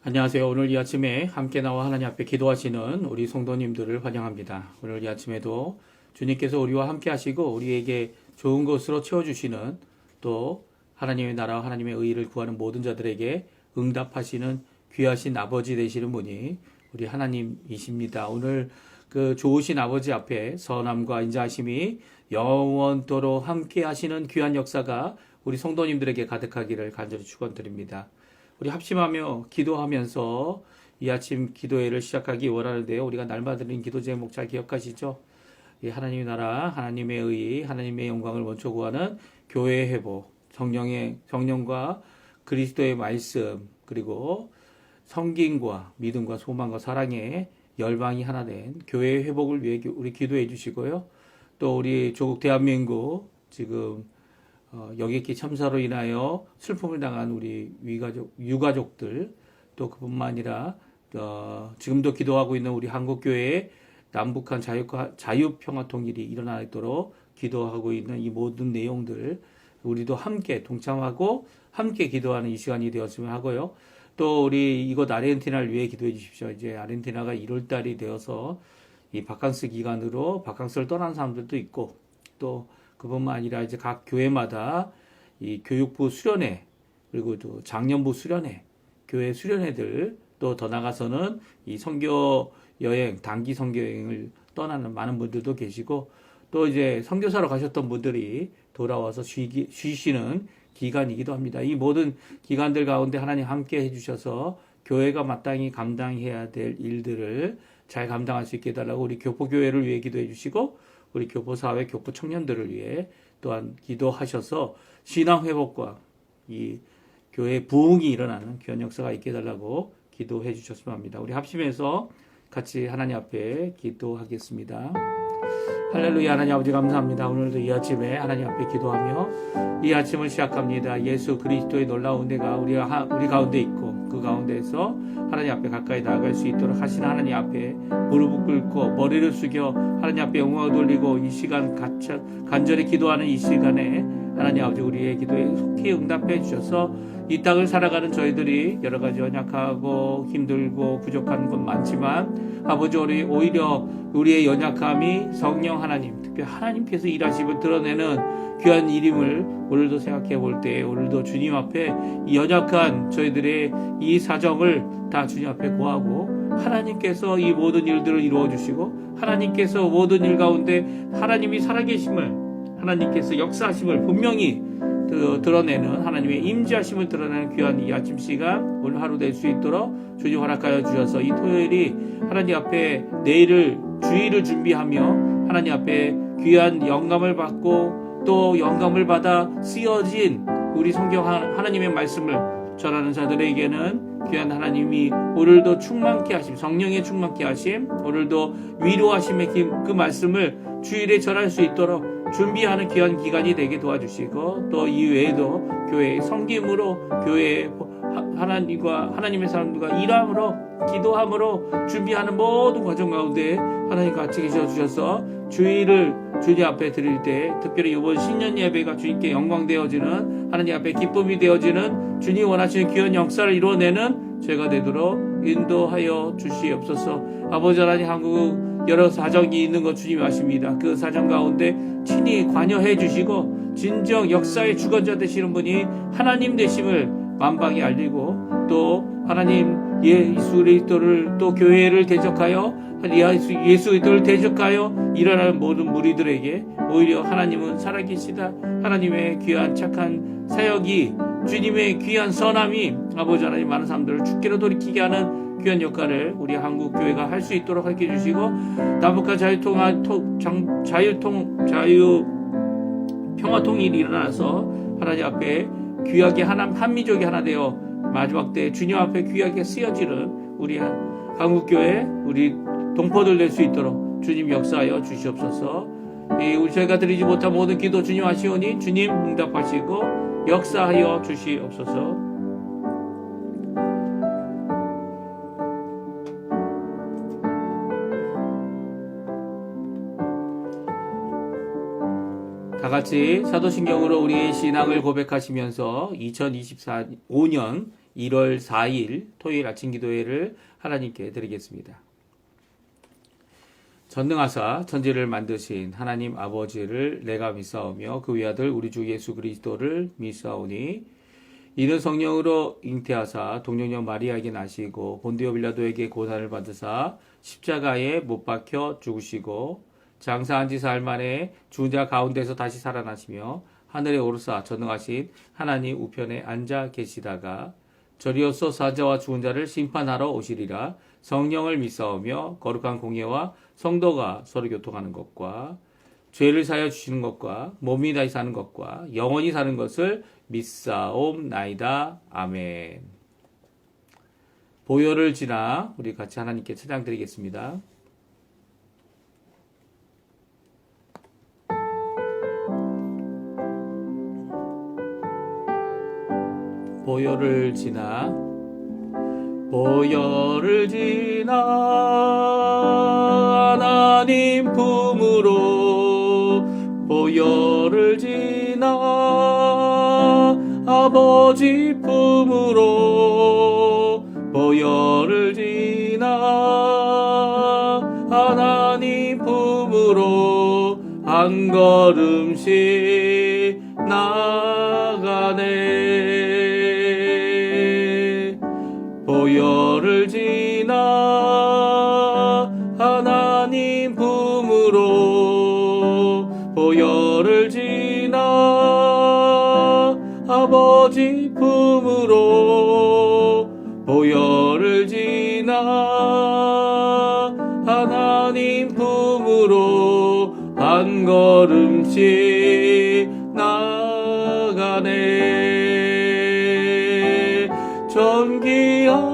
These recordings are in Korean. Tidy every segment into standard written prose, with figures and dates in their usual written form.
안녕하세요. 오늘 이 아침에 함께 나와 하나님 앞에 기도하시는 우리 성도님들을 환영합니다. 오늘 이 아침에도 주님께서 우리와 함께 하시고 우리에게 좋은 것으로 채워주시는, 또 하나님의 나라와 하나님의 의의를 구하는 모든 자들에게 응답하시는 귀하신 아버지 되시는 분이 우리 하나님이십니다. 오늘 그 좋으신 아버지 앞에 선함과 인자하심이 영원토록 함께 하시는 귀한 역사가 우리 성도님들에게 가득하기를 간절히 축원드립니다. 우리 합심하며 기도하면서 이 아침 기도회를 시작하기 원하는데요. 우리가 날마다 드리는 기도 제목 잘 기억하시죠? 하나님의 나라, 하나님의 의, 하나님의 영광을 먼저 구하는 교회의 회복, 성령과 그리스도의 말씀, 그리고 성김과 믿음과 소망과 사랑의 열방이 하나 된 교회의 회복을 위해 우리 기도해 주시고요. 또 우리 조국 대한민국 지금 여객기 참사로 인하여 슬픔을 당한 우리 유가족들, 또 그뿐만 아니라 지금도 기도하고 있는 우리 한국교회의 남북한 자유평화 통일이 일어나도록 기도하고 있는 이 모든 내용들 우리도 함께 동참하고 함께 기도하는 이 시간이 되었으면 하고요. 또 우리 이곳 아르헨티나를 위해 기도해 주십시오. 이제 아르헨티나가 1월 달이 되어서 이 바캉스 기간으로 바캉스를 떠난 사람들도 있고, 또 그뿐만 아니라 이제 각 교회마다 이 교육부 수련회, 그리고 또 장년부 수련회, 교회 수련회들, 또 더 나가서는 이 선교 여행, 단기 선교 여행을 떠나는 많은 분들도 계시고, 또 이제 선교사로 가셨던 분들이 돌아와서 쉬시는 기간이기도 합니다. 이 모든 기간들 가운데 하나님 함께 해주셔서 교회가 마땅히 감당해야 될 일들을 잘 감당할 수 있게 해달라고 우리 교포교회를 위해 기도해 주시고, 우리 교포사회, 교포 청년들을 위해 또한 기도하셔서 신앙회복과 이 교회 부흥이 일어나는 귀한 역사가 있게 해달라고 기도해 주셨으면 합니다. 우리 합심해서 같이 하나님 앞에 기도하겠습니다. 할렐루야. 하나님 아버지 감사합니다. 오늘도 이 아침에 하나님 앞에 기도하며 이 아침을 시작합니다. 예수 그리스도의 놀라운 은혜가 우리 가운데 있고, 그 가운데에서 하나님 앞에 가까이 나아갈 수 있도록 하시는 하나님 앞에 무릎을 꿇고 머리를 숙여 하나님 앞에 영광을 돌리고 이 시간 간절히 기도하는 이 시간에 하나님 아버지 우리의 기도에 속히 응답해 주셔서 이 땅을 살아가는 저희들이 여러 가지 연약하고 힘들고 부족한 건 많지만, 아버지 오히려 우리의 연약함이 성령 하나님, 특별히 하나님께서 일하심을 드러내는 귀한 일임을 오늘도 생각해 볼 때, 오늘도 주님 앞에 이 연약한 저희들의 이 사정을 다 주님 앞에 고하고, 하나님께서 이 모든 일들을 이루어 주시고, 하나님께서 모든 일 가운데 하나님이 살아계심을, 하나님께서 역사하심을 분명히 드러내는, 하나님의 임재하심을 드러내는 귀한 이 아침 시간 오늘 하루 될 수 있도록 주님 허락하여 주셔서 이 토요일이 하나님 앞에 주일을 준비하며 하나님 앞에 귀한 영감을 받고 또 영감을 받아 쓰여진 우리 성경 하나님의 말씀을 전하는 자들에게는 귀한 하나님이 오늘도 충만케 하심, 성령의 충만케 하심, 오늘도 위로하심의 그 말씀을 주일에 전할 수 있도록 준비하는 귀한 기간이 되게 도와주시고, 또 이 외에도 교회의 섬김으로, 교회의 하나님의 사람들과 일함으로, 기도함으로 준비하는 모든 과정 가운데 하나님 같이 계셔 주셔서 주일을 주님 앞에 드릴 때, 특별히 이번 신년 예배가 주님께 영광되어지는, 하나님 앞에 기쁨이 되어지는, 주님 원하시는 귀한 역사를 이루어내는 죄가 되도록 인도하여 주시옵소서. 아버지 하나님, 한국 여러 사정이 있는 것 주님이 아십니다. 그 사정 가운데 친히 관여해 주시고 진정 역사의 주관자 되시는 분이 하나님 되심을 만방에 알리고, 또 하나님 예수 그리스도를, 또 교회를 대적하여 예수 그리스도를 대적하여 일어나는 모든 무리들에게 오히려 하나님은 살아계시다, 하나님의 귀한 착한 사역이, 주님의 귀한 선함이 아버지 하나님 많은 사람들을 주께로 돌이키게 하는 귀한 역할을 우리 한국 교회가 할 수 있도록 하게 해주시고, 남북한 평화 통일이 일어나서 하나님 앞에 귀하게 한민족이 하나 되어 마지막 때 주님 앞에 귀하게 쓰여지는 우리 한국 교회, 우리 동포들 될 수 있도록 주님 역사하여 주시옵소서. 우리 저희가 드리지 못한 모든 기도 주님 아시오니 주님 응답하시고 역사하여 주시옵소서. 다 같이 사도신경으로 우리의 신앙을 고백하시면서 2025년 1월 4일 토요일 아침 기도회를 하나님께 드리겠습니다. 전능하사 천지를 만드신 하나님 아버지를 내가 믿사오며 그 외아들 우리 주 예수 그리스도를 믿사오니 이는 성령으로 잉태하사 동정녀 마리아에게 나시고 본디오 빌라도에게 고난을 받으사 십자가에 못 박혀 죽으시고 장사한 지 사흘 만에 죽은 자 가운데서 다시 살아나시며 하늘에 오르사 전능하신 하나님 우편에 앉아 계시다가 저리로서 사자와 죽은 자를 심판하러 오시리라. 성령을 믿사오며 거룩한 공예와 성도가 서로 교통하는 것과 죄를 사여 주시는 것과 몸이 다시 사는 것과 영원히 사는 것을 믿사옵나이다. 아멘. 보혈을 지나 우리 같이 하나님께 찬양 드리겠습니다. 보혈을 지나 하나님 품으로 보혈을 지나 아버지 품으로 보혈을 지나 하나님 품으로 한 걸음씩 나가네. 보혈을 지나 하나님 품으로 보혈을 지나 아버지 품으로 보혈을 지나 하나님 품으로 한 걸음씩 나가네. 존귀한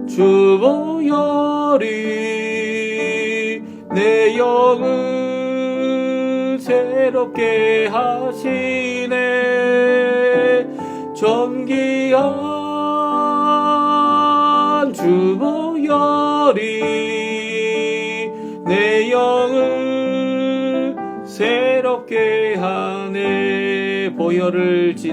주 보혈이 내 영을 새롭게 하시네. 존귀한 주 보혈이 내 영을 새롭게 하네. 보혈을 지나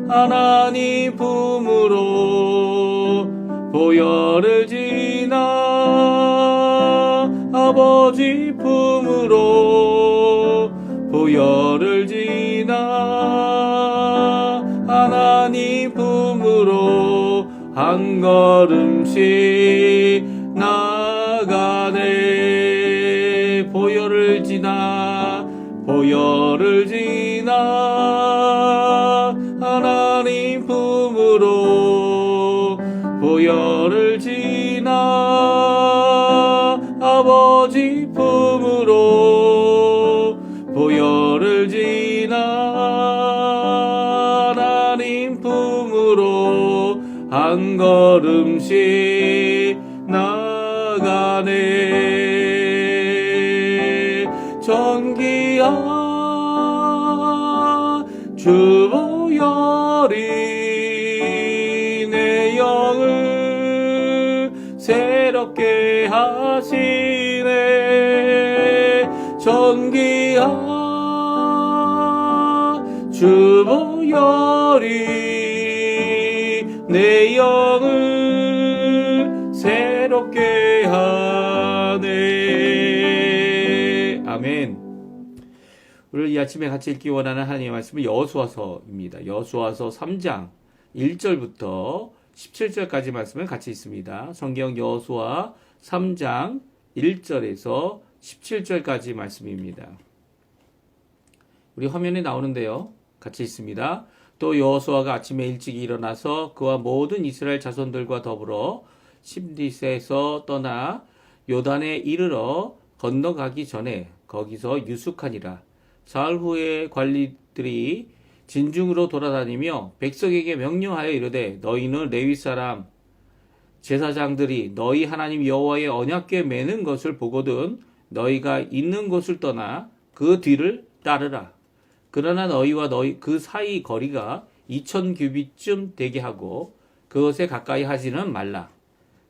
하나님 품으로 보혈을 지나 아버지 품으로 보혈을 지나 하나님 품으로 한 걸음씩 나가네. 보혈을 지나 하나님 품으로 보혈을 지나 아버지 품으로 보혈을 지나 하나님 품으로 한 걸음씩 나가네. 존귀한 주 보혈이 내 영을 새롭게 하시네. 존귀한 주 보혈이 내 영을 새롭게 하네. 아멘. 오늘 이 아침에 같이 읽기 원하는 하나님의 말씀은 여호수아서입니다. 여호수아서 3장 1절부터 17절까지 말씀을 같이 있습니다. 성경 여호수아 3장 1절에서 17절까지 말씀입니다. 우리 화면에 나오는데요. 같이 있습니다. 또 여호수아가 아침에 일찍 일어나서 그와 모든 이스라엘 자손들과 더불어 심디스에서 떠나 요단에 이르러 건너가기 전에 거기서 유숙하니라. 사흘 후에 관리들이 진중으로 돌아다니며 백성에게 명령하여 이르되 너희는 레위 사람 제사장들이 너희 하나님 여호와의 언약궤 매는 것을 보거든 너희가 있는 곳을 떠나 그 뒤를 따르라. 그러나 너희와 너희 그 사이 거리가 2000규빗쯤 되게 하고 그것에 가까이 하지는 말라.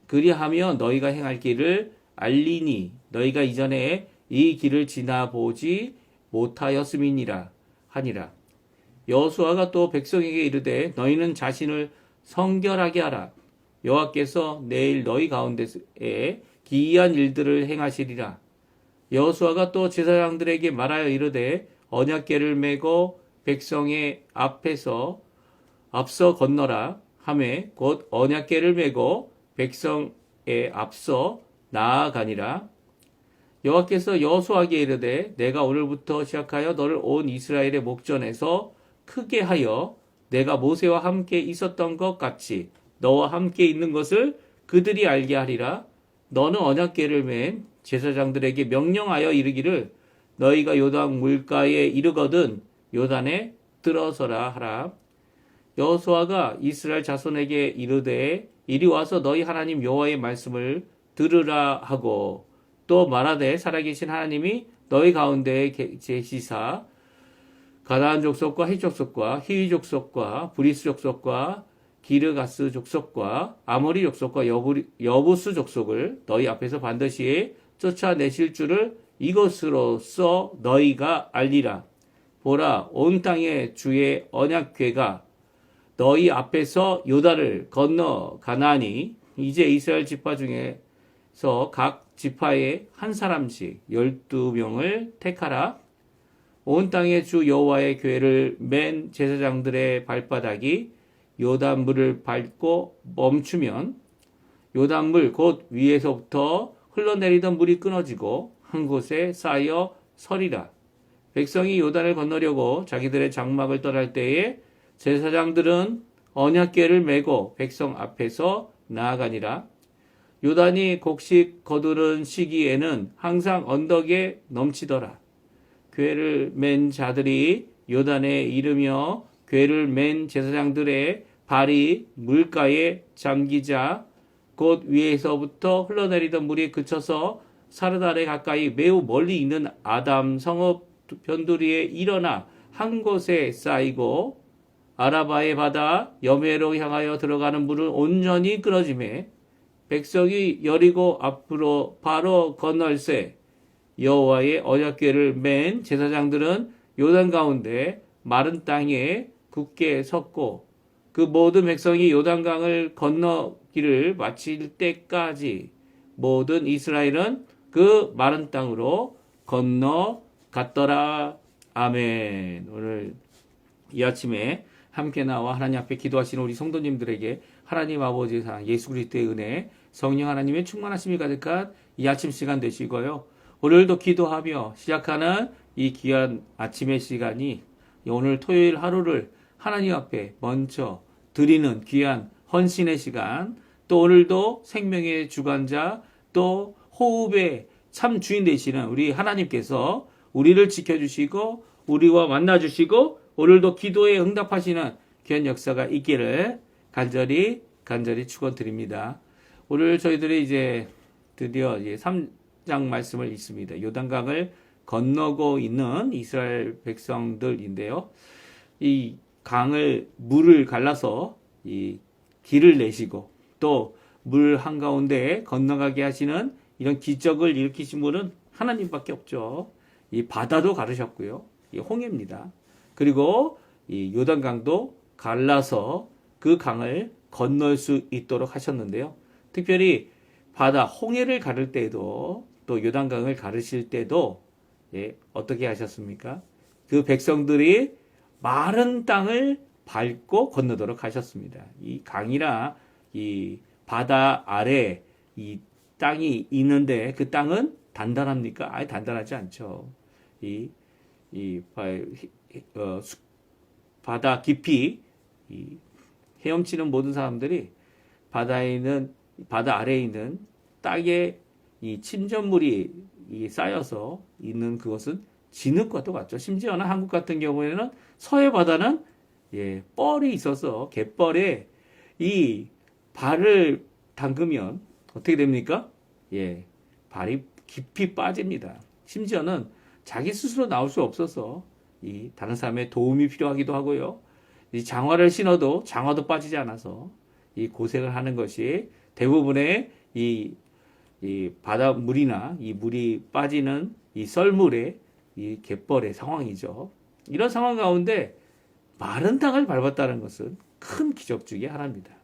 그리하며 너희가 행할 길을 알리니 너희가 이전에 이 길을 지나보지 못하였음이니라 하니라. 여호수아가 또 백성에게 이르되 너희는 자신을 성결하게 하라. 여호와께서 내일 너희 가운데에 기이한 일들을 행하시리라. 여호수아가 또 제사장들에게 말하여 이르되 언약궤를 메고 백성의 앞에서 앞서 건너라 하매 곧 언약궤를 메고 백성의 앞서 나아가니라. 여호와께서 여호수아에게 이르되 내가 오늘부터 시작하여 너를 온 이스라엘의 목전에서 크게 하여 내가 모세와 함께 있었던 것 같이 너와 함께 있는 것을 그들이 알게 하리라. 너는 언약궤를 맨 제사장들에게 명령하여 이르기를 너희가 요단 물가에 이르거든 요단에 들어서라 하라. 여호수아가 이스라엘 자손에게 이르되 이리 와서 너희 하나님 여호와의 말씀을 들으라 하고 또 말하되 살아계신 하나님이 너희 가운데 계시사 가나안 족속과 헷 족속과 히위 족속과 브리스 족속과 기르가스 족속과 아모리 족속과 여부스 족속을 너희 앞에서 반드시 쫓아내실 줄을 이것으로써 너희가 알리라. 보라, 온 땅에 주의 언약궤가 너희 앞에서 요단을 건너 가나니 이제 이스라엘 지파 중에서 각 지파에 한 사람씩 12명을 택하라. 온 땅에 주 여호와의 궤를 맨 제사장들의 발바닥이 요단물을 밟고 멈추면 요단물 곧 위에서부터 흘러내리던 물이 끊어지고 한 곳에 쌓여 서리라. 백성이 요단을 건너려고 자기들의 장막을 떠날 때에 제사장들은 언약궤를 메고 백성 앞에서 나아가니라. 요단이 곡식 거두는 시기에는 항상 언덕에 넘치더라. 궤를 맨 자들이 요단에 이르며 궤를 맨 제사장들의 발이 물가에 잠기자 곧 위에서부터 흘러내리던 물이 그쳐서 사르달에 가까이 매우 멀리 있는 아담 성읍 변두리에 일어나 한 곳에 쌓이고 아라바의 바다 여메로 향하여 들어가는 물은 온전히 끊어지매 백성이 여리고 앞으로 바로 건널새 여호와의 언약궤를 맨 제사장들은 요단 가운데 마른 땅에 굳게 섰고 그 모든 백성이 요단강을 건너기를 마칠 때까지 모든 이스라엘은 그 마른 땅으로 건너갔더라. 아멘. 오늘 이 아침에 함께 나와 하나님 앞에 기도하시는 우리 성도님들에게 하나님 아버지의 사랑, 예수 그리스도의 은혜, 성령 하나님의 충만하심이 가득한 이 아침 시간 되시고요. 오늘도 기도하며 시작하는 이 귀한 아침의 시간이 오늘 토요일 하루를 하나님 앞에 먼저 드리는 귀한 헌신의 시간, 또 오늘도 생명의 주관자, 또 호흡의 참 주인 되시는 우리 하나님께서 우리를 지켜주시고 우리와 만나주시고 오늘도 기도에 응답하시는 귀한 역사가 있기를 간절히 축원드립니다. 오늘 저희들이 이제 드디어 3장 말씀을 읽습니다. 요단강을 건너고 있는 이스라엘 백성들인데요. 이 강을 물을 갈라서 이 길을 내시고 또 물 한가운데에 건너가게 하시는 이런 기적을 일으키신 분은 하나님밖에 없죠. 이 바다도 가르셨고요. 이 홍해입니다. 그리고 이 요단강도 갈라서 그 강을 건널 수 있도록 하셨는데요. 특별히 바다 홍해를 가를 때도 또 요단강을 가르실 때도 어떻게 하셨습니까? 그 백성들이 마른 땅을 밟고 건너도록 하셨습니다. 이 강이나 이 바다 아래 이 땅이 있는데 그 땅은 단단합니까? 아예 단단하지 않죠. 바다 깊이 헤엄치는 모든 사람들이 바다 아래에 있는 땅에 이 침전물이 쌓여서 있는 그것은 진흙과 똑같죠. 심지어는 한국 같은 경우에는 서해 바다는 뻘이 있어서 갯벌에 이 발을 담그면 어떻게 됩니까? 발이 깊이 빠집니다. 심지어는 자기 스스로 나올 수 없어서 이 다른 사람의 도움이 필요하기도 하고요. 이 장화를 신어도 장화도 빠지지 않아서 이 고생을 하는 것이 대부분의 이 바닷물이나 이 물이 빠지는 이 썰물의 이 갯벌의 상황이죠. 이런 상황 가운데 마른 땅을 밟았다는 것은 큰 기적 중에 하나입니다.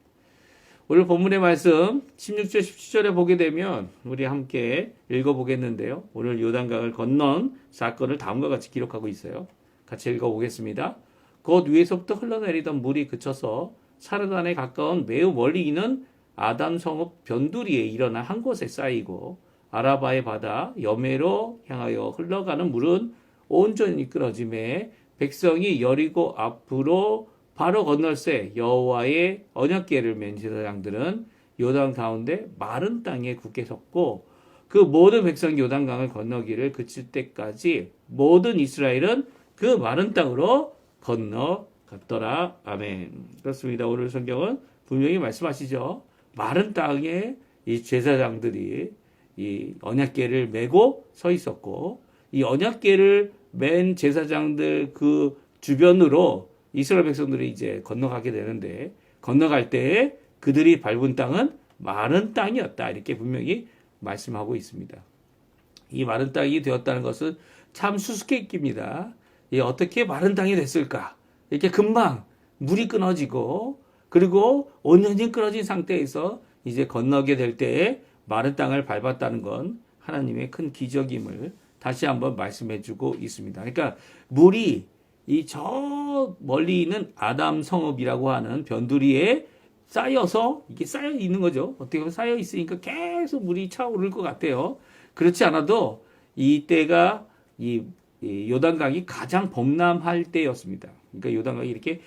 오늘 본문의 말씀 16절 17절에 보게 되면 우리 함께 읽어보겠는데요. 오늘 요단강을 건넌 사건을 다음과 같이 기록하고 있어요. 같이 읽어보겠습니다. 곧 위에서부터 흘러내리던 물이 그쳐서 사르단에 가까운 매우 멀리 있는 아담 성읍 변두리에 일어나 한 곳에 쌓이고 아라바의 바다 여메로 향하여 흘러가는 물은 온전히 끊어짐에 백성이 여리고 앞으로 바로 건널새 여호와의 언약궤를 맨 제사장들은 요단 가운데 마른 땅에 굳게 섰고 그 모든 백성이 요단강을 건너기를 그칠 때까지 모든 이스라엘은 그 마른 땅으로 건너갔더라. 아멘. 그렇습니다. 오늘 성경은 분명히 말씀하시죠. 마른 땅에 이 제사장들이 이 언약궤를 메고 서 있었고 이 언약궤를 맨 제사장들 그 주변으로 이스라엘 백성들이 이제 건너가게 되는데 건너갈 때 그들이 밟은 땅은 마른 땅이었다. 이렇게 분명히 말씀하고 있습니다. 이 마른 땅이 되었다는 것은 참 수수께끼입니다. 어떻게 마른 땅이 됐을까? 이렇게 금방 물이 끊어지고 그리고 온전히 끊어진 상태에서 이제 건너게 될 때에 마른 땅을 밟았다는 건 하나님의 큰 기적임을 다시 한번 말씀해 주고 있습니다. 그러니까 물이 이 저 멀리 있는 아담 성읍이라고 하는 변두리에 쌓여서 이게 쌓여 있는 거죠. 어떻게 보면 쌓여 있으니까 계속 물이 차오를 것 같아요. 그렇지 않아도 이때가 이 요단강이 가장 범람할 때였습니다. 그러니까 요단강이 이렇게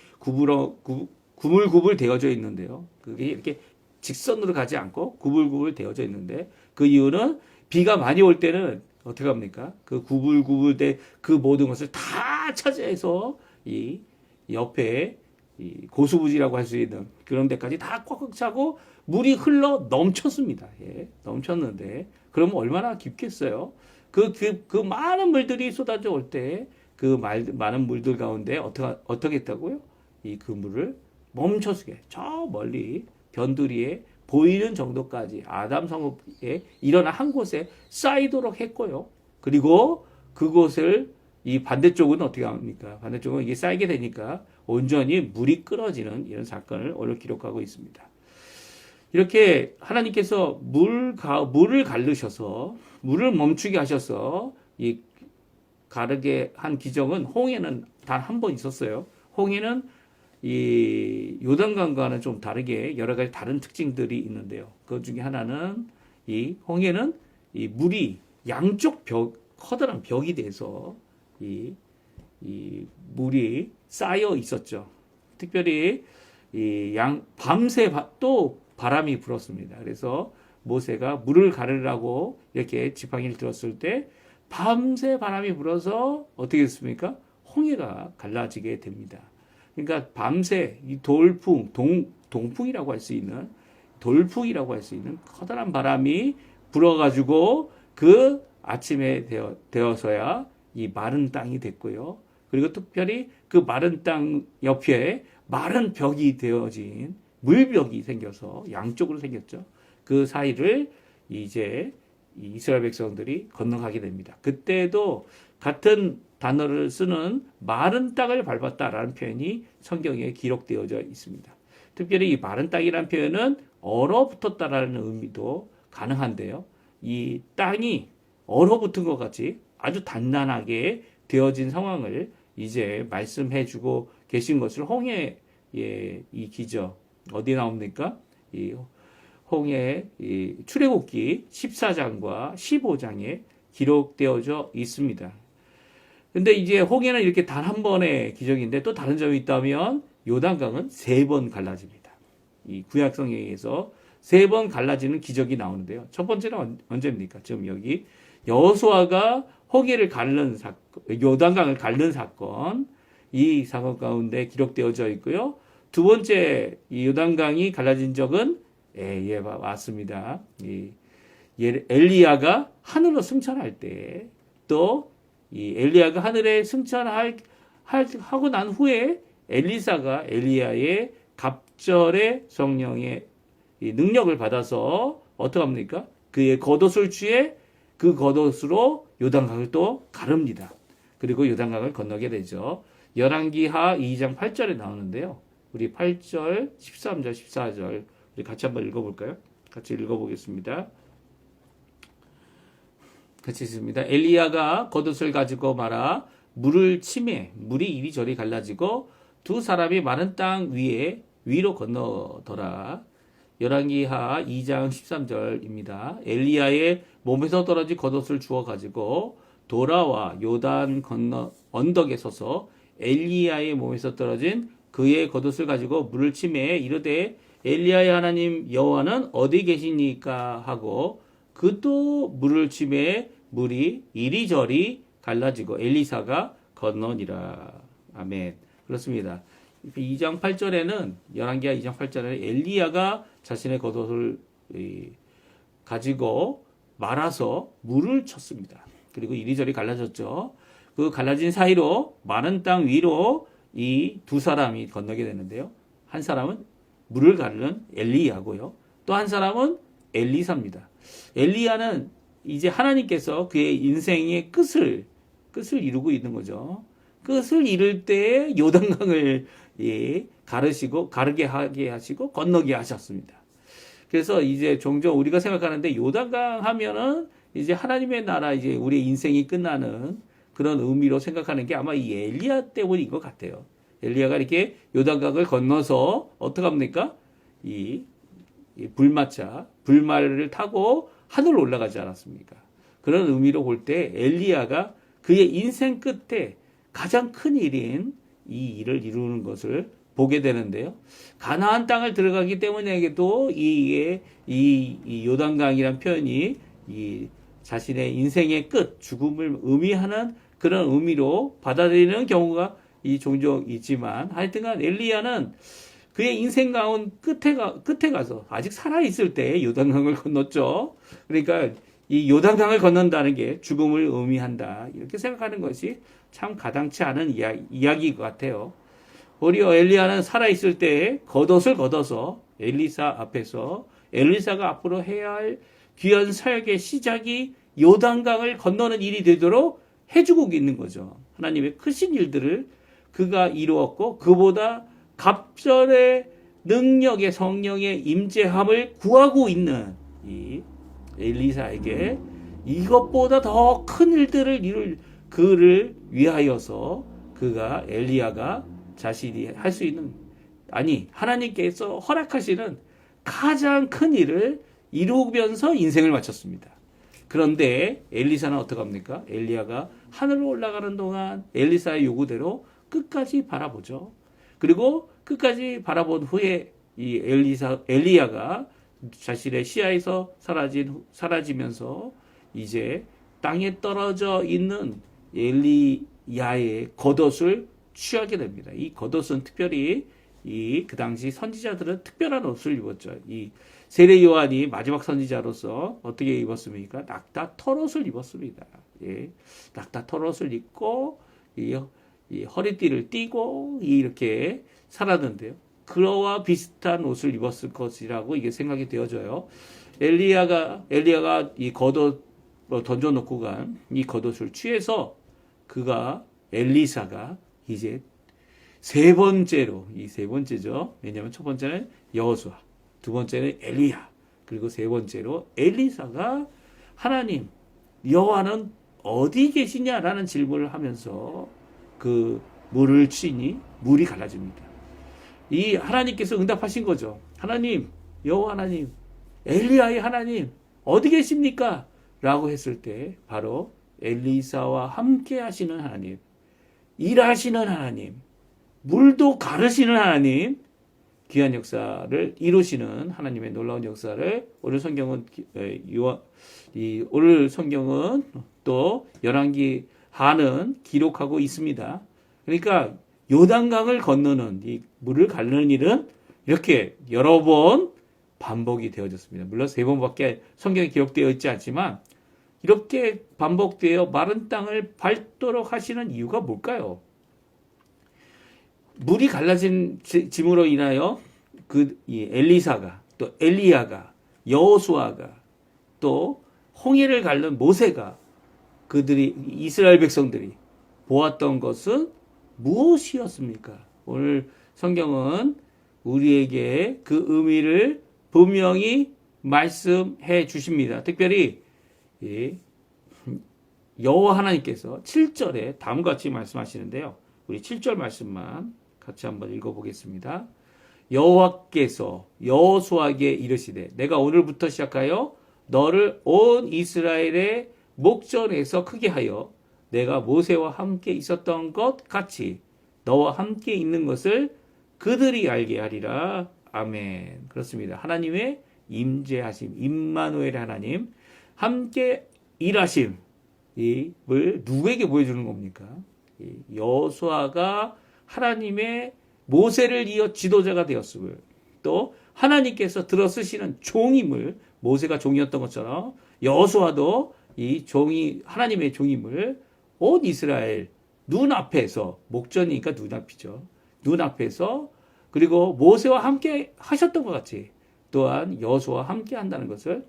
구불구불 되어져 있는데요. 그게 이렇게 직선으로 가지 않고 구불구불 되어져 있는데 그 이유는 비가 많이 올 때는 어떻게 합니까? 그 구불구불 그 모든 것을 다 차지해서 이 옆에 이 고수부지라고 할 수 있는 그런 데까지 다 꽉꽉 차고 물이 흘러 넘쳤습니다. 예, 넘쳤는데 그러면 얼마나 깊겠어요? 그 많은 물들이 쏟아져 올 때 그 많은 물들 가운데 어떻게 했다고요? 그 물을 멈춰서게 저 멀리 변두리에 보이는 정도까지 아담 성읍에 일어나 한 곳에 쌓이도록 했고요. 그리고 그곳을 이 반대쪽은 어떻게 합니까? 반대쪽은 이게 쌓이게 되니까 온전히 물이 끊어지는 이런 사건을 오늘 기록하고 있습니다. 이렇게 하나님께서 물을 가르셔서 물을 멈추게 하셔서 이 가르게 한 기적은 홍해는 단 한 번 있었어요. 홍해는 이 요단강과는 좀 다르게 여러 가지 다른 특징들이 있는데요. 그 중에 하나는 이 홍해는 이 물이 양쪽 커다란 벽이 돼서 이 물이 쌓여 있었죠. 특별히 밤새 또 바람이 불었습니다. 그래서 모세가 물을 가르라고 이렇게 지팡이를 들었을 때 밤새 바람이 불어서 어떻게 됐습니까? 홍해가 갈라지게 됩니다. 그러니까 밤새 이 동풍이라고 할 수 있는 돌풍이라고 할 수 있는 커다란 바람이 불어가지고 그 아침에 되어서야 이 마른 땅이 됐고요. 그리고 특별히 그 마른 땅 옆에 마른 벽이 되어진 물벽이 생겨서 양쪽으로 생겼죠. 그 사이를 이제 이스라엘 백성들이 건너가게 됩니다. 그때도 같은 단어를 쓰는 마른 땅을 밟았다라는 표현이 성경에 기록되어져 있습니다. 특별히 이 마른 땅이라는 표현은 얼어붙었다라는 의미도 가능한데요. 이 땅이 얼어붙은 것 같이 아주 단단하게 되어진 상황을 이제 말씀해 주고 계신 것을 홍해의 이 기적 어디 나옵니까? 이 홍해 출애굽기 14장과 15장에 기록되어져 있습니다. 근데 이제 홍해는 이렇게 단 한 번의 기적인데 또 다른 점이 있다면 요단강은 3번 갈라집니다. 이 구약 성경에서 3번 갈라지는 기적이 나오는데요. 첫 번째는 언제입니까? 지금 여기 여호수아가 홍해를 가르는 사건, 요단강을 가르는 사건, 이 사건 가운데 기록되어져 있고요. 두 번째 이 요단강이 갈라진 적은 맞습니다. 엘리야가 하늘로 승천할 때, 또 이 엘리야가 하늘에 승천하고 난 후에 엘리사가 엘리야의 갑절의 성령의 능력을 받아서 어떻게 합니까? 그의 겉옷을 취해 그 겉옷으로 요단강을 또 가릅니다. 그리고 요단강을 건너게 되죠. 열왕기하 2장 8절에 나오는데요. 우리 8절, 13절, 14절 우리 같이 한번 읽어볼까요? 같이 읽어보겠습니다. 같이 읽습니다. 엘리야가 겉옷을 가지고 말아 물을 치매 물이 이리저리 갈라지고 두 사람이 마른 땅 위로 건너더라. 열왕기하 2장 13절입니다. 엘리야의 몸에서 떨어진 겉옷을 주워 가지고 돌아와 요단 건너 언덕에 서서 엘리야의 몸에서 떨어진 그의 겉옷을 가지고 물을 치매 이르되 엘리야의 하나님 여호와는 어디 계시니까 하고 그도 물을 치매 물이 이리저리 갈라지고 엘리사가 건너니라. 아멘. 그렇습니다. 2장 8절에는 열왕기하 2장 8절에 엘리야가 자신의 겉옷을 가지고 말아서 물을 쳤습니다. 그리고 이리저리 갈라졌죠. 그 갈라진 사이로 마른 땅 위로 이 두 사람이 건너게 되는데요. 한 사람은 물을 가르는 엘리야고요. 또 한 사람은 엘리사입니다. 엘리야는 이제 하나님께서 그의 인생의 끝을 이루고 있는 거죠. 끝을 이룰 때 요단강을 가르게 하게 하시고 건너게 하셨습니다. 그래서 이제 종종 우리가 생각하는데 요단강 하면은 이제 하나님의 나라 이제 우리의 인생이 끝나는 그런 의미로 생각하는 게 아마 이 엘리야 때문인 것 같아요. 엘리야가 이렇게 요단강을 건너서 어떻게 합니까? 이 불말을 타고 하늘로 올라가지 않았습니까? 그런 의미로 볼 때 엘리야가 그의 인생 끝에 가장 큰 일인 이 일을 이루는 것을 보게 되는데요. 가나안 땅을 들어가기 때문에도 이 요단강이란 표현이 이 자신의 인생의 끝, 죽음을 의미하는 그런 의미로 받아들이는 경우가 종종 있지만 하여튼간 엘리야는 그의 인생 가운 끝에 가서 아직 살아있을 때 요단강을 건넜죠. 그러니까 이 요단강을 건넌다는 게 죽음을 의미한다. 이렇게 생각하는 것이 참 가당치 않은 이야기인 것 같아요. 오히려 엘리야는 살아있을 때 겉옷을 걷어서 엘리사 앞에서 엘리사가 앞으로 해야 할 귀한 사역의 시작이 요단강을 건너는 일이 되도록 해주고 있는 거죠. 하나님의 크신 일들을 그가 이루었고 그보다 갑절의 능력의 성령의 임재함을 구하고 있는 이 엘리사에게 이것보다 더 큰 일들을 이룰 그를 위하여서 엘리야가 자신이 할 수 있는 하나님께서 허락하시는 가장 큰 일을 이루면서 인생을 마쳤습니다. 그런데 엘리사는 어떡합니까? 엘리야가 하늘로 올라가는 동안 엘리사의 요구대로 끝까지 바라보죠. 그리고 끝까지 바라본 후에 이 엘리야가 자신의 시야에서 사라지면서 이제 땅에 떨어져 있는 엘리야의 겉옷을 취하게 됩니다. 이 겉옷은 특별히 그 당시 선지자들은 특별한 옷을 입었죠. 이 세례 요한이 마지막 선지자로서 어떻게 입었습니까? 낙타 털옷을 입었습니다. 낙타 털옷을 입고 이 허리띠를 띠고 이렇게 살았는데요. 그와 비슷한 옷을 입었을 것이라고 이게 생각이 되어져요. 엘리야가 이 겉옷 던져놓고 간 이 겉옷을 취해서 엘리사가 이제 세 번째죠. 왜냐하면 첫 번째는 여호수아, 두 번째는 엘리야, 그리고 세 번째로 엘리사가 하나님 여호와는 어디 계시냐라는 질문을 하면서 그 물을 치니 물이 갈라집니다. 이 하나님께서 응답하신 거죠. 하나님, 여호와 하나님, 엘리야의 하나님 어디 계십니까? 라고 했을 때 바로 엘리사와 함께 하시는 하나님, 일하시는 하나님, 물도 가르시는 하나님, 귀한 역사를 이루시는 하나님의 놀라운 역사를 오늘 성경은 또 열왕기하는 기록하고 있습니다. 그러니까 요단강을 건너는 이 물을 가르는 일은 이렇게 여러 번 반복이 되어졌습니다. 물론 세 번밖에 성경에 기록되어 있지 않지만 이렇게 반복되어 마른 땅을 밟도록 하시는 이유가 뭘까요? 물이 갈라진 짐으로 인하여 이 엘리사가 또 엘리야가 여호수아가 또 홍해를 갈른 모세가 이스라엘 백성들이 보았던 것은 무엇이었습니까? 오늘 성경은 우리에게 그 의미를 분명히 말씀해 주십니다. 특별히 여호와 하나님께서 7절에 다음과 같이 말씀하시는데요. 우리 7절 말씀만 같이 한번 읽어보겠습니다. 여호와께서 여호수아에게 이르시되 내가 오늘부터 시작하여 너를 온 이스라엘의 목전에서 크게 하여 내가 모세와 함께 있었던 것 같이 너와 함께 있는 것을 그들이 알게 하리라. 아멘. 그렇습니다. 하나님의 임재하심, 임마누엘 하나님 함께 일하심을 누구에게 보여주는 겁니까? 여호수아가 하나님의 모세를 이어 지도자가 되었음을, 또 하나님께서 들어쓰시는 종임을, 모세가 종이었던 것처럼 여호수아도 이 종이 하나님의 종임을 온 이스라엘 눈앞에서, 목전이니까 눈앞이죠. 눈앞에서, 그리고 모세와 함께 하셨던 것 같이 또한 여호수아와 함께 한다는 것을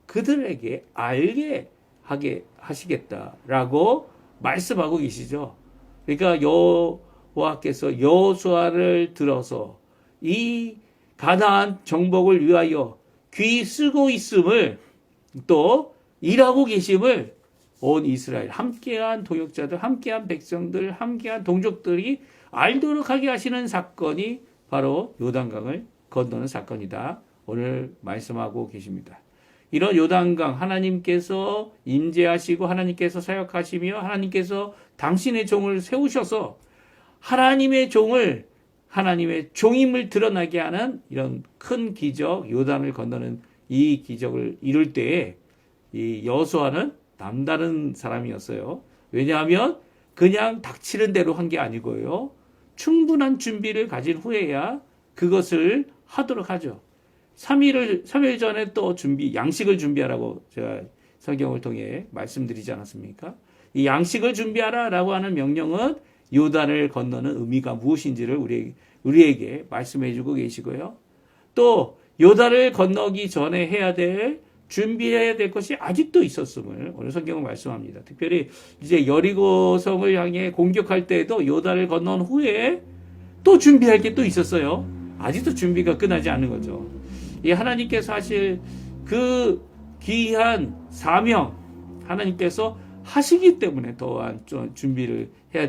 그들에게 알게 하게 하시겠다라고 말씀하고 계시죠. 그러니까 여호와께서 여호수아를 들어서 이 가나안 정복을 위하여 귀 쓰고 있음을, 또 일하고 계심을 온 이스라엘, 함께한 동역자들, 함께한 백성들, 함께한 동족들이 알도록 하게 하시는 사건이 바로 요단강을 건너는 사건이다. 오늘 말씀하고 계십니다. 이런 요단강, 하나님께서 임재하시고 하나님께서 사역하시며 하나님께서 당신의 종을 세우셔서 하나님의 종을, 하나님의 종임을 드러나게 하는 이런 큰 기적, 요단을 건너는 이 기적을 이룰 때에 이 여호수아는 남다른 사람이었어요. 왜냐하면 그냥 닥치는 대로 한 게 아니고요. 충분한 준비를 가진 후에야 그것을 하도록 하죠. 3일 전에 또 양식을 준비하라고 제가 성경을 통해 말씀드리지 않았습니까? 이 양식을 준비하라라고 하는 명령은 요단을 건너는 의미가 무엇인지를 우리에게 말씀해 주고 계시고요. 또 요단을 건너기 전에 준비해야 될 것이 아직도 있었음을 오늘 성경은 말씀합니다. 특별히 이제 여리고성을 향해 공격할 때에도 요단을 건넌 후에 또 준비할 게 또 있었어요. 아직도 준비가 끝나지 않는 거죠. 이 하나님께서 하실 그 귀한 사명, 하나님께서 하시기 때문에 또한 좀 준비를 해야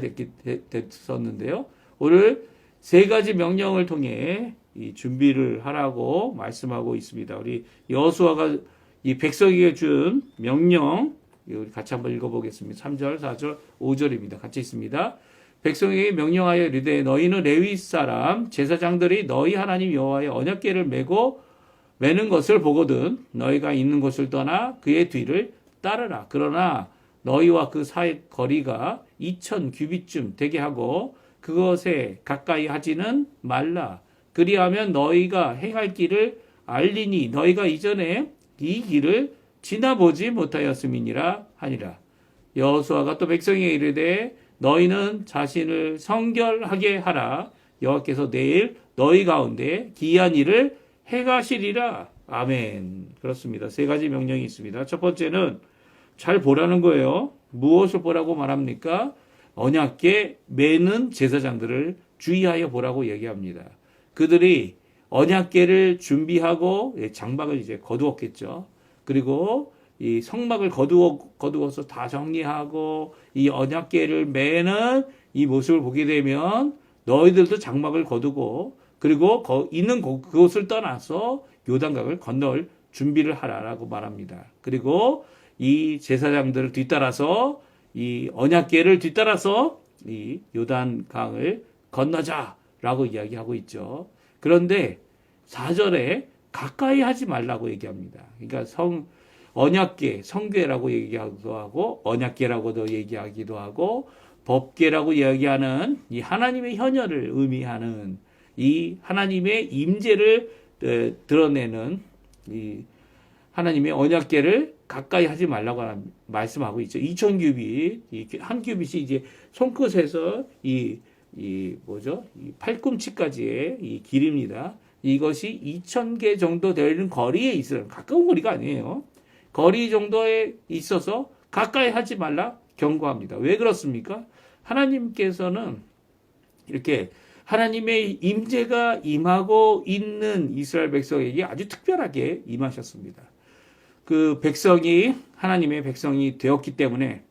됐었는데요. 오늘 3가지 명령을 통해 이 준비를 하라고 말씀하고 있습니다. 우리 여호수아가 이 백성에게 준 명령, 우리 같이 한번 읽어보겠습니다. 3절, 4절, 5절입니다. 같이 있습니다. 백성에게 명령하여 이르되 너희는 레위 사람 제사장들이 너희 하나님 여호와의 언약궤를 매는 것을 보거든 너희가 있는 곳을 떠나 그의 뒤를 따르라. 그러나 너희와 그 사이 거리가 2000 규빗쯤 되게 하고 그것에 가까이 하지는 말라. 그리하면 너희가 행할 길을 알리니 너희가 이전에 이 길을 지나보지 못하였음이니라 하니라. 여호수아가 또 백성에게 이르되 너희는 자신을 성결하게 하라. 여호와께서 내일 너희 가운데 기이한 일을 행하시리라. 아멘. 그렇습니다. 3가지 명령이 있습니다. 첫 번째는 잘 보라는 거예요. 무엇을 보라고 말합니까? 언약궤 매는 제사장들을 주의하여 보라고 얘기합니다. 그들이 언약궤를 준비하고 장막을 이제 거두었겠죠. 그리고 이 성막을 거두어서 다 정리하고 이 언약궤를 매는 이 모습을 보게 되면 너희들도 장막을 거두고 그리고 있는 그곳을 떠나서 요단강을 건널 준비를 하라라고 말합니다. 그리고 이 제사장들을 뒤따라서 이 언약궤를 뒤따라서 이 요단강을 건너자라고 이야기하고 있죠. 그런데 4절에 가까이 하지 말라고 얘기합니다. 그러니까 언약궤, 성궤라고 얘기하기도 하고 언약궤라고도 얘기하기도 하고 법궤라고 이야기하는 이 하나님의 현현을 의미하는 이 하나님의 임재를 드러내는 이 하나님의 언약궤를 가까이 하지 말라고 말씀하고 있죠. 2000 규빗, 한 규빗이 이제 손끝에서 이 팔꿈치까지의 이 길입니다. 이것이 2000개 정도 되는 거리에 있어요. 가까운 거리가 아니에요. 거리 정도에 있어서 가까이 하지 말라 경고합니다. 왜 그렇습니까? 하나님께서는 이렇게 하나님의 임재가 임하고 있는 이스라엘 백성에게 아주 특별하게 임하셨습니다. 그 백성이 하나님의 백성이 되었기 때문에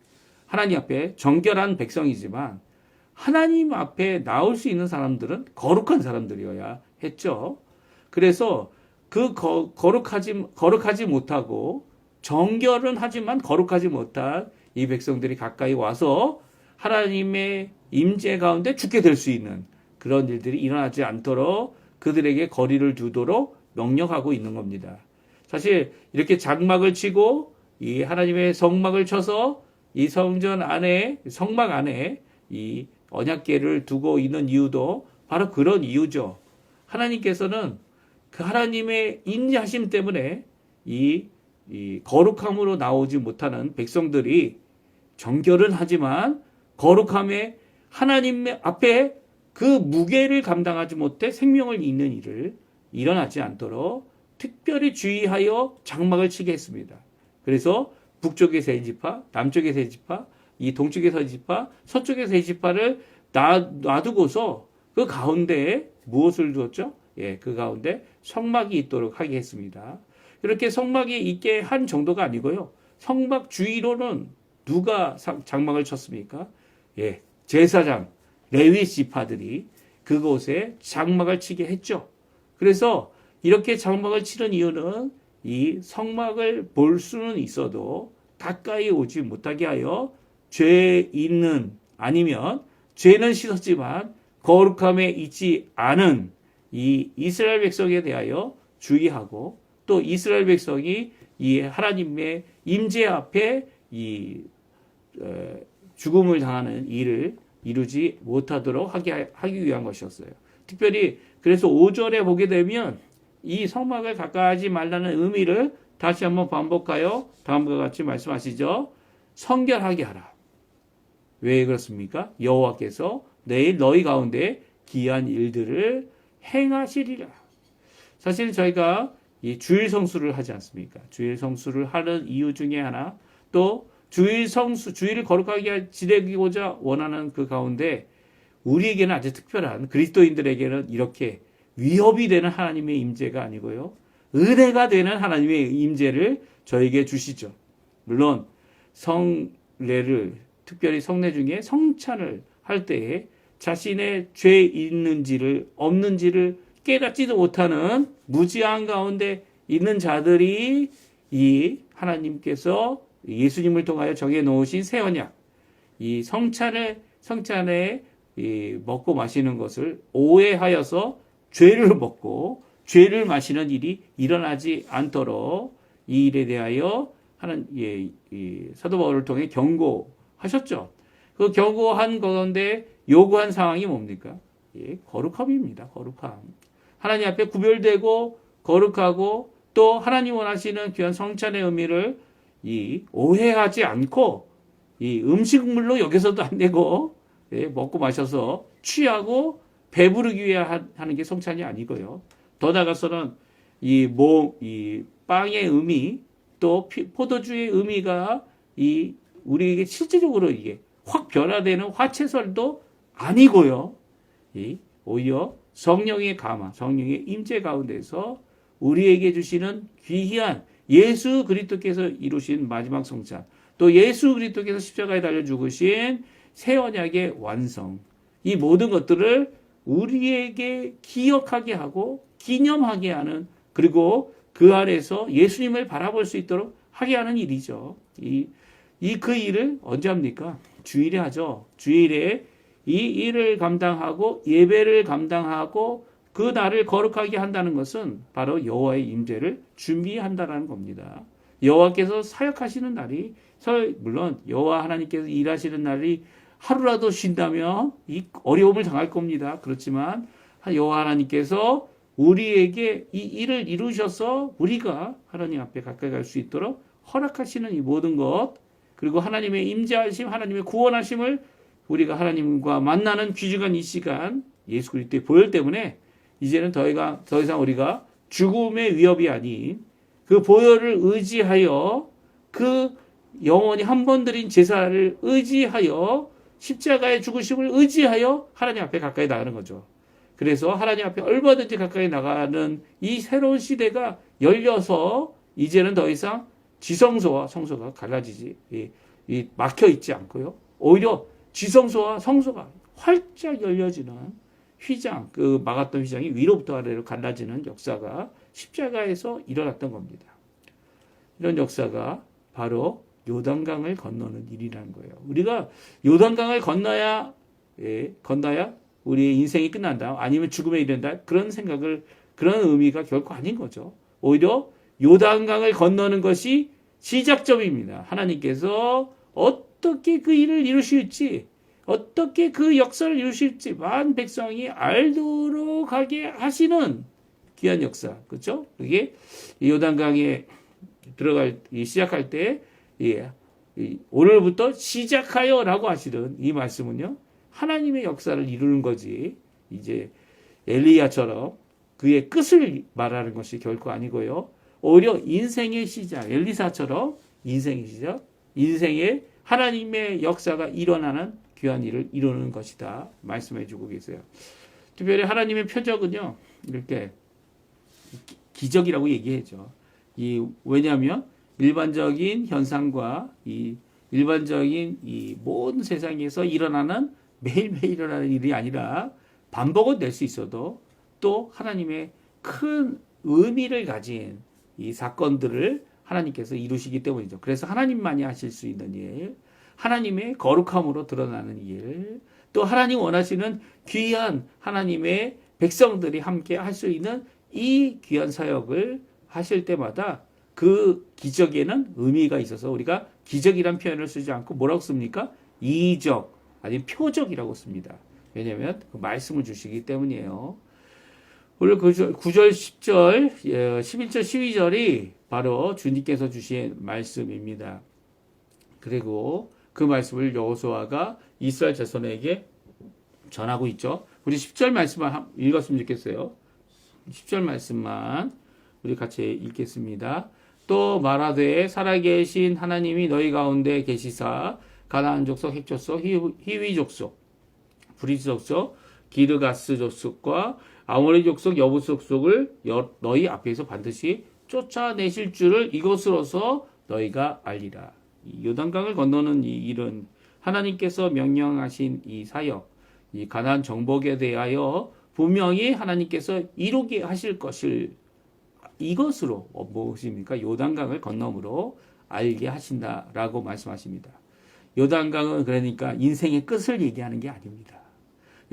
하나님 앞에 정결한 백성이지만 하나님 앞에 나올 수 있는 사람들은 거룩한 사람들이어야 했죠. 그래서 그 거룩하지 못하고 정결은 하지만 거룩하지 못한 이 백성들이 가까이 와서 하나님의 임재 가운데 죽게 될 수 있는 그런 일들이 일어나지 않도록 그들에게 거리를 두도록 명령하고 있는 겁니다. 사실 이렇게 장막을 치고 이 하나님의 성막을 쳐서 이 성전 안에 성막 안에 이 언약궤를 두고 있는 이유도 바로 그런 이유죠. 하나님께서는 그 하나님의 임재하심 때문에 이 거룩함으로 나오지 못하는 백성들이 정결은 하지만 거룩함에 하나님 앞에 그 무게를 감당하지 못해 생명을 잃는 일을 일어나지 않도록 특별히 주의하여 장막을 치게 했습니다. 그래서 북쪽의 세 지파, 남쪽의 세 지파, 이 동쪽의 세 지파, 서쪽의 세 지파를 놔두고서 그 가운데에 무엇을 두었죠? 예, 그 가운데 성막이 있도록 하게 했습니다. 이렇게 성막이 있게 한 정도가 아니고요. 성막 주위로는 누가 장막을 쳤습니까? 예, 제사장, 레위 지파들이 그곳에 장막을 치게 했죠. 그래서 이렇게 장막을 치는 이유는 이 성막을 볼 수는 있어도 가까이 오지 못하게 하여 죄 있는 아니면 죄는 씻었지만 거룩함에 있지 않은 이 이스라엘 백성에 대하여 주의하고 또 이스라엘 백성이 이 하나님의 임재 앞에 이 죽음을 당하는 일을 이루지 못하도록 하기 위한 것이었어요. 특별히 그래서 5절에 보게 되면 이 성막을 가까이 하지 말라는 의미를 다시 한번 반복하여 다음과 같이 말씀하시죠. 성결하게 하라. 왜 그렇습니까? 여호와께서 내일 너희 가운데 기이한 일들을 행하시리라. 사실 저희가 이 주일 성수를 하지 않습니까? 주일 성수를 하는 이유 중에 하나, 또 주일을 거룩하게 지내고자 원하는 그 가운데 우리에게는 아주 특별한 그리스도인들에게는 이렇게 위협이 되는 하나님의 임재가 아니고요. 은혜가 되는 하나님의 임재를 저에게 주시죠. 물론 성례를 특별히 성례 중에 성찬을 할 때에 자신의 죄 있는지를 없는지를 깨닫지도 못하는 무지한 가운데 있는 자들이 이 하나님께서 예수님을 통하여 정해 놓으신 새 언약, 이 성찬에 먹고 마시는 것을 오해하여서 죄를 먹고 죄를 마시는 일이 일어나지 않도록 이 일에 대하여 사도 바울을 통해 경고하셨죠. 그 경고한 가운데 요구한 상황이 뭡니까? 거룩함입니다. 거룩함. 하나님 앞에 구별되고 거룩하고 또 하나님 원하시는 귀한 성찬의 의미를 오해하지 않고 이 음식물로 여기서도 안 되고 먹고 마셔서 취하고 배부르기 위해 하는 게 성찬이 아니고요. 더 나아가서는 이 빵의 의미 또 포도주의 의미가 우리에게 실질적으로 이게 확 변화되는 화채설도 아니고요. 오히려 성령의 감화, 성령의 임재 가운데서 우리에게 주시는 귀한 예수 그리스도께서 이루신 마지막 성찬, 또 예수 그리스도께서 십자가에 달려 죽으신 새 언약의 완성, 이 모든 것들을 우리에게 기억하게 하고 기념하게 하는, 그리고 그 안에서 예수님을 바라볼 수 있도록 하게 하는 일이죠. 그 일을 언제 합니까? 주일에 하죠. 주일에 이 일을 감당하고 예배를 감당하고 그 날을 거룩하게 한다는 것은 바로 여호와의 임재를 준비한다는 겁니다. 여호와께서 사역하시는 날이, 물론 여호와 하나님께서 일하시는 날이 하루라도 쉰다면 이 어려움을 당할 겁니다. 그렇지만 여호와 하나님께서 우리에게 이 일을 이루셔서 우리가 하나님 앞에 가까이 갈 수 있도록 허락하시는 이 모든 것, 그리고 하나님의 임재하심, 하나님의 구원하심을 우리가 하나님과 만나는 귀중한 이 시간 예수 그리스도의 보혈 때문에 이제는 더 이상 우리가 죽음의 위협이 아닌 그 보혈을 의지하여 그 영원히 한 번 드린 제사를 의지하여 십자가의 죽으심을 의지하여 하나님 앞에 가까이 나가는 거죠. 그래서 하나님 앞에 얼마든지 가까이 나가는 이 새로운 시대가 열려서 이제는 더 이상 지성소와 성소가 갈라지지 막혀 있지 않고요. 오히려 지성소와 성소가 활짝 열려지는 휘장, 그 막았던 휘장이 위로부터 아래로 갈라지는 역사가 십자가에서 일어났던 겁니다. 이런 역사가 바로 요단강을 건너는 일이라는 거예요. 우리가 요단강을 건너야 우리의 인생이 끝난다. 아니면 죽음에 이른다. 그런 생각을, 그런 의미가 결코 아닌 거죠. 오히려 요단강을 건너는 것이 시작점입니다. 하나님께서 어떻게 그 일을 이루실지, 어떻게 그 역사를 이루실지 만 백성이 알도록 하게 하시는 귀한 역사. 그렇죠? 그게 요단강에 시작할 때, 오늘부터 시작하여라고 하시는 이 말씀은요, 하나님의 역사를 이루는 거지, 이제 엘리야처럼 그의 끝을 말하는 것이 결코 아니고요. 오히려 인생의 시작, 엘리사처럼 인생의 시작, 인생의 하나님의 역사가 일어나는 귀한 일을 이루는 것이다. 말씀해 주고 계세요. 특별히 하나님의 표적은요, 이렇게 기적이라고 얘기해죠. 왜냐하면 일반적인 현상과 이 일반적인 이 모든 세상에서 일어나는 매일매일 일어나는 일이 아니라 반복은 될 수 있어도 또 하나님의 큰 의미를 가진 이 사건들을 하나님께서 이루시기 때문이죠. 그래서 하나님만이 하실 수 있는 일, 하나님의 거룩함으로 드러나는 일, 또 하나님 원하시는 귀한 하나님의 백성들이 함께 할 수 있는 이 귀한 사역을 하실 때마다 그 기적에는 의미가 있어서 우리가 기적이란 표현을 쓰지 않고 뭐라고 씁니까? 이적, 아니면 표적이라고 씁니다. 왜냐하면 그 말씀을 주시기 때문이에요. 오늘 9절, 10절, 11절, 12절이 바로 주님께서 주신 말씀입니다. 그리고 그 말씀을 여호수아가 이스라엘 자손에게 전하고 있죠. 우리 10절 말씀만 읽었으면 좋겠어요. 10절 말씀만 우리 같이 읽겠습니다. 또 말하되 살아계신 하나님이 너희 가운데 계시사 가나안 족속, 헷 족속, 히위 족속, 브리스 족속, 기르가스 족속과 아모리 족속, 여부스 족속을 너희 앞에서 반드시 쫓아내실 줄을 이것으로서 너희가 알리라. 요단강을 건너는 이 일은 하나님께서 명령하신 이 사역, 이 가나안 정복에 대하여 분명히 하나님께서 이루게 하실 것을 이것으로 무엇입니까? 요단강을 건너므로 알게 하신다라고 말씀하십니다. 요단강은 그러니까 인생의 끝을 얘기하는 게 아닙니다.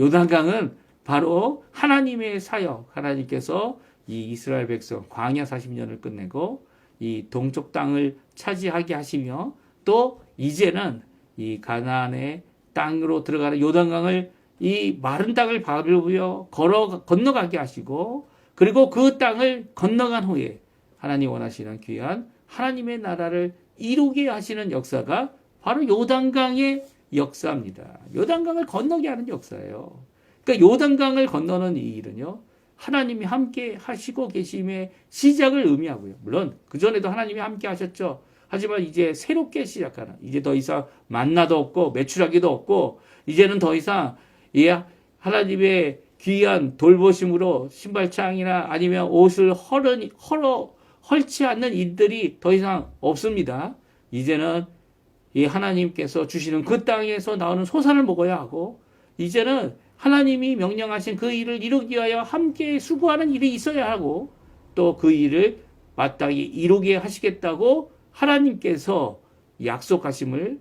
요단강은 바로 하나님의 사역, 하나님께서 이 이스라엘 백성 광야 40년을 끝내고 이 동쪽 땅을 차지하게 하시며 또 이제는 이 가나안의 땅으로 들어가는 요단강을 이 마른 땅을 밟으며 건너가게 하시고 그리고 그 땅을 건너간 후에 하나님 원하시는 귀한 하나님의 나라를 이루게 하시는 역사가 바로 요단강의 역사입니다. 요단강을 건너게 하는 역사예요. 그러니까 요단강을 건너는 이 일은요, 하나님이 함께 하시고 계심의 시작을 의미하고요. 물론 그전에도 하나님이 함께 하셨죠. 하지만 이제 새롭게 시작하는, 이제 더 이상 만나도 없고 메추라기도 없고 이제는 더 이상 하나님의 귀한 돌보심으로 신발장이나 아니면 옷을 헐지 않는 일들이 더 이상 없습니다. 이제는 이 하나님께서 주시는 그 땅에서 나오는 소산을 먹어야 하고 이제는 하나님이 명령하신 그 일을 이루기 위하여 함께 수고하는 일이 있어야 하고 또 그 일을 마땅히 이루게 하시겠다고 하나님께서 약속하심을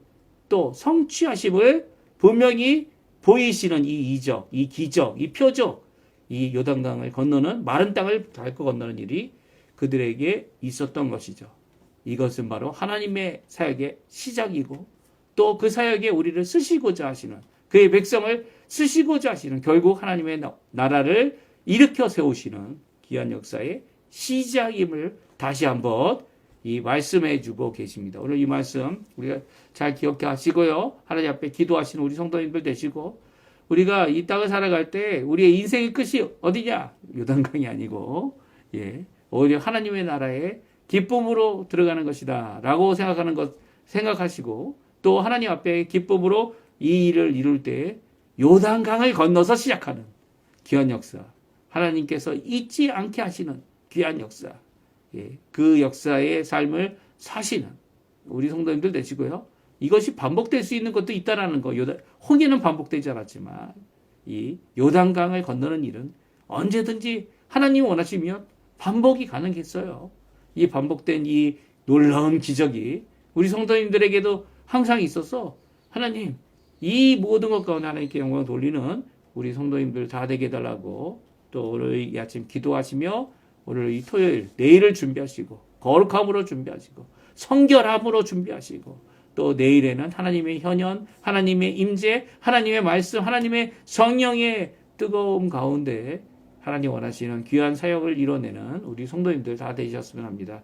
또 성취하심을 분명히 보이시는 이 이적, 이 기적, 이 표적, 이 요단강을 건너는 마른 땅을 밟고 건너는 일이 그들에게 있었던 것이죠. 이것은 바로 하나님의 사역의 시작이고 또 그 사역에 우리를 쓰시고자 하시는 그의 백성을 쓰시고자 하시는 결국 하나님의 나라를 일으켜 세우시는 귀한 역사의 시작임을 다시 한번 이 말씀해 주고 계십니다. 오늘 이 말씀 우리가 잘 기억해 하시고요. 하나님 앞에 기도하시는 우리 성도님들 되시고 우리가 이 땅을 살아갈 때 우리의 인생의 끝이 어디냐? 요단강이 아니고 오히려 하나님의 나라에 기쁨으로 들어가는 것이다 라고 생각하시고 또 하나님 앞에 기쁨으로 이 일을 이룰 때 요단강을 건너서 시작하는 귀한 역사, 하나님께서 잊지 않게 하시는 귀한 역사, 그 역사의 삶을 사시는 우리 성도님들 되시고요. 이것이 반복될 수 있는 것도 있다라는 거. 홍해는 반복되지 않았지만 이 요단강을 건너는 일은 언제든지 하나님이 원하시면 반복이 가능했어요. 이 반복된 이 놀라운 기적이 우리 성도님들에게도 항상 있어서 하나님 이 모든 것 가운데 하나님께 영광을 돌리는 우리 성도님들 다 되게 해달라고 또 오늘 이 아침 기도하시며 오늘 이 토요일 내일을 준비하시고 거룩함으로 준비하시고 성결함으로 준비하시고 또 내일에는 하나님의 현현, 하나님의 임재, 하나님의 말씀, 하나님의 성령의 뜨거움 가운데 하나님 원하시는 귀한 사역을 이뤄내는 우리 성도님들 다 되셨으면 합니다.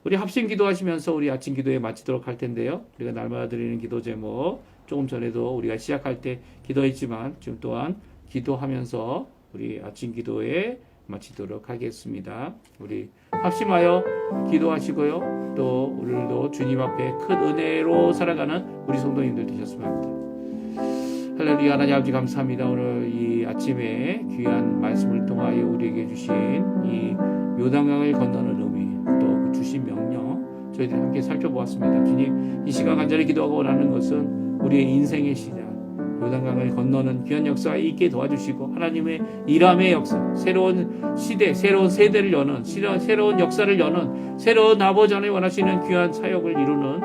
우리 합심 기도하시면서 우리 아침 기도에 마치도록 할 텐데요. 우리가 날마다 드리는 기도 제목 조금 전에도 우리가 시작할 때 기도했지만 지금 또한 기도하면서 우리 아침 기도에 마치도록 하겠습니다. 우리 합심하여 기도하시고요. 또 오늘도 주님 앞에 큰 은혜로 살아가는 우리 성도님들 되셨으면 합니다. 할렐루야. 하나님 아버지 감사합니다. 오늘 이 아침에 귀한 말씀을 통하여 우리에게 주신 이 요단강을 건너는 의미 또 그 주신 명령 저희들이 함께 살펴보았습니다. 주님 이 시간 간절히 기도하고 원하는 것은 우리의 인생의 시작 요단강을 건너는 귀한 역사가 있게 도와주시고 하나님의 일함의 역사 새로운 시대 새로운 세대를 여는 새로운 역사를 여는 새로운 아버지 하나님 원하시는 귀한 사역을 이루는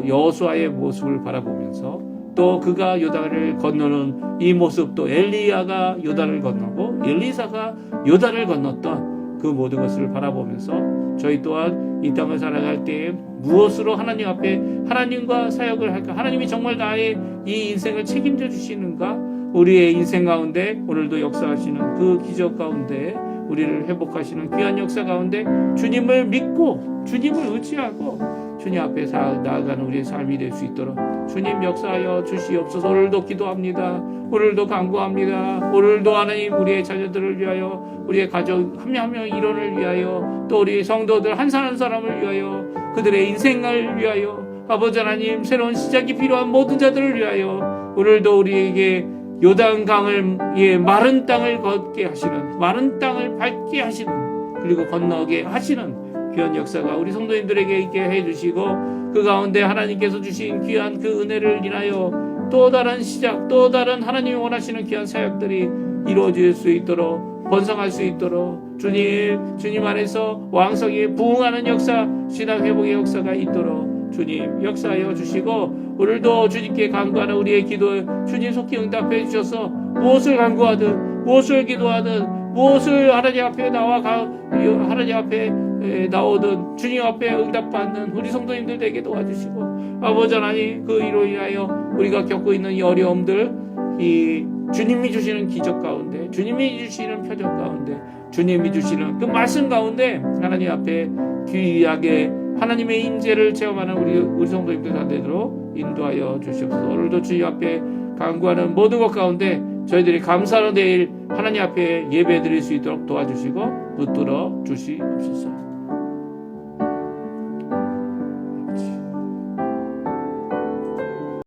여호수아의 모습을 바라보면서 또 그가 요단을 건너는 이 모습 또 엘리야가 요단을 건너고 엘리사가 요단을 건넜던 그 모든 것을 바라보면서 저희 또한 이 땅을 살아갈 때 무엇으로 하나님 앞에 하나님과 사역을 할까? 하나님이 정말 나의 이 인생을 책임져 주시는가? 우리의 인생 가운데 오늘도 역사하시는 그 기적 가운데 우리를 회복하시는 귀한 역사 가운데 주님을 믿고 주님을 의지하고 주님 앞에 나아가는 우리의 삶이 될 수 있도록 주님 역사하여 주시옵소서. 오늘도 기도합니다. 오늘도 간구합니다. 오늘도 하나님 우리의 자녀들을 위하여 우리의 가족 한 명 한 명 일원을 위하여 또 우리 성도들 한 사람 한 사람을 위하여 그들의 인생을 위하여 아버지 하나님 새로운 시작이 필요한 모든 자들을 위하여 오늘도 우리에게 요단강을 마른 땅을 걷게 하시는 마른 땅을 밟게 하시는 그리고 건너게 하시는 귀한 역사가 우리 성도님들에게 있게 해주시고 그 가운데 하나님께서 주신 귀한 그 은혜를 인하여 또 다른 시작 또 다른 하나님이 원하시는 귀한 사역들이 이루어질 수 있도록 번성할 수 있도록 주님 안에서 왕성히 부흥하는 역사 신앙 회복의 역사가 있도록 주님 역사하여 주시고 오늘도 주님께 간구하는 우리의 기도에 주님 속히 응답해 주셔서 무엇을 간구하든 무엇을 기도하든 무엇을 하나님 앞에 하나님 앞에 나오든 주님 앞에 응답받는 우리 성도님들 되게 도와주시고 아버지 하나님 그 이로 인하여 우리가 겪고 있는 이 어려움들 이 주님이 주시는 기적 가운데 주님이 주시는 표적 가운데 주님이 주시는 그 말씀 가운데 하나님 앞에 귀하게 하나님의 임재를 체험하는 우리 성도님들 다 되도록 인도하여 주시옵소서. 오늘도 주님 앞에 간구하는 모든 것 가운데 저희들이 감사로 내일 하나님 앞에 예배 드릴 수 있도록 도와주시고 붙들어 주시옵소서.